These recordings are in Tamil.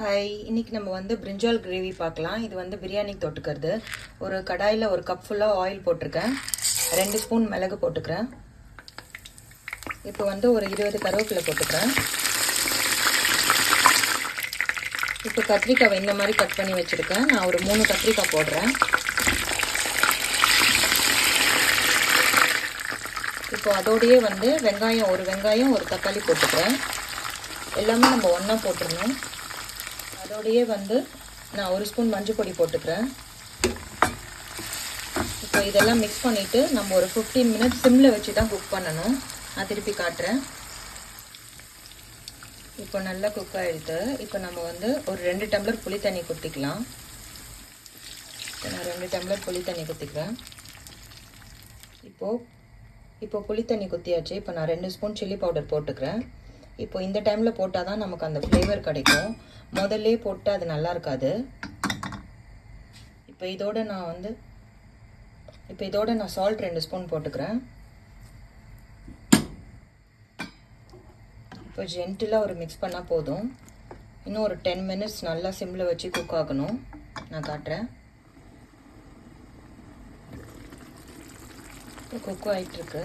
ஹாய், இன்றைக்கி நம்ம வந்து பிரிஞ்சால் கிரேவி பார்க்கலாம். இது வந்து பிரியாணிக்கு தொட்டுக்கிறது. ஒரு கடாயில் ஒரு கப் ஃபுல்லாக ஆயில் போட்டிருக்கேன். 2 ஸ்பூன் மிளகு போட்டுக்கிறேன். இப்போ வந்து ஒரு 20 கருவேப்பிலை போட்டுக்கிறேன். இப்போ கத்திரிக்காய் இந்த மாதிரி கட் பண்ணி வச்சுருக்கேன். நான் ஒரு 3 கத்திரிக்காய் போடுறேன். இப்போ அதோடையே வந்து ஒரு வெங்காயம் ஒரு தக்காளி போட்டுக்கிறேன். எல்லாமே நம்ம ஒன்றா போட்டுடணும். அதோடையே வந்து நான் 1 ஸ்பூன் மஞ்சள் பொடி போட்டுக்கிறேன். இப்போ இதெல்லாம் மிக்ஸ் பண்ணிவிட்டு நம்ம ஒரு 15 மினிட்ஸ் சிம்மில் வச்சு தான் குக் பண்ணணும். நான் திருப்பி காட்டுறேன். இப்போ நல்லா குக் ஆகிடுது. இப்போ நம்ம வந்து ஒரு 2 டம்ளர் புளி தண்ணி ஊற்றிக்கலாம். இப்போ நான் 2 டம்ளர் புளி தண்ணி ஊற்றிக்கிறேன். இப்போ புளி தண்ணி ஊற்றியாச்சு. இப்போ நான் 2 ஸ்பூன் சில்லி பவுடர் போட்டுக்கிறேன். இப்போ இந்த டைமில் போட்டால் தான் நமக்கு அந்த ஃப்ளேவர் கிடைக்கும். முதல்லே போட்டு அது நல்லா இருக்காது. இப்போ இதோட நான் சால்ட் 2 ஸ்பூன் போட்டுக்கிறேன். இப்போ ஜென்டிலாக ஒரு மிக்ஸ் பண்ணால் போதும். இன்னும் ஒரு 10 மினிட்ஸ் நல்லா சிம்மில் வச்சு குக் ஆகணும். நான் காட்டுறேன். இப்போ குக் ஆகிட்டுருக்கு.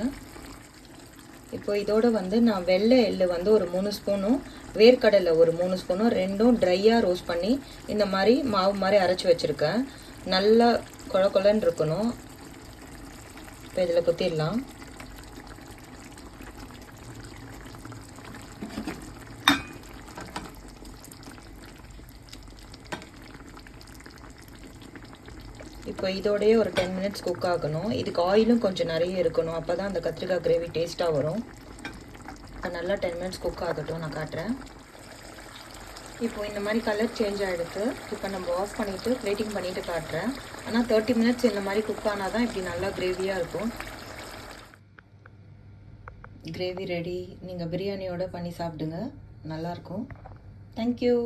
இப்போ இதோடு வந்து நான் வெள்ளை எள்ளு வந்து ஒரு 3 ஸ்பூனும் வேர்க்கடலை ஒரு 3 ஸ்பூனும் ரெண்டும் ட்ரையாக ரோஸ்ட் பண்ணி இந்த மாதிரி மாவு மாதிரி அரைச்சி வச்சுருக்கேன். நல்லா கொழ கொழன்னு இருக்கணும். இப்போ இதில் குத்திடலாம். இப்போ இதோடய ஒரு 10 மினிட்ஸ் குக் ஆகணும். இதுக்கு ஆயிலும் கொஞ்சம் நிறைய இருக்கணும். அப்போ தான் அந்த கத்திரிக்காய் கிரேவி டேஸ்ட்டாக வரும். இப்போ நல்லா 10 மினிட்ஸ் குக் ஆகட்டும். நான் காட்டுறேன். இப்போ இந்த மாதிரி கலர் சேஞ்ச் ஆகிடுது. இப்போ நம்ம ஆஃப் பண்ணிவிட்டு பிளேட்டிங் பண்ணிவிட்டு காட்டுறேன். ஆனால் 30 மினிட்ஸ் இந்த மாதிரி குக் ஆனால் தான் இப்படி நல்லா கிரேவியாக இருக்கும். Gravy ready. நீங்கள் பிரியாணியோடு பண்ணி சாப்பிடுங்க. நல்லாயிருக்கும். தேங்க்யூ.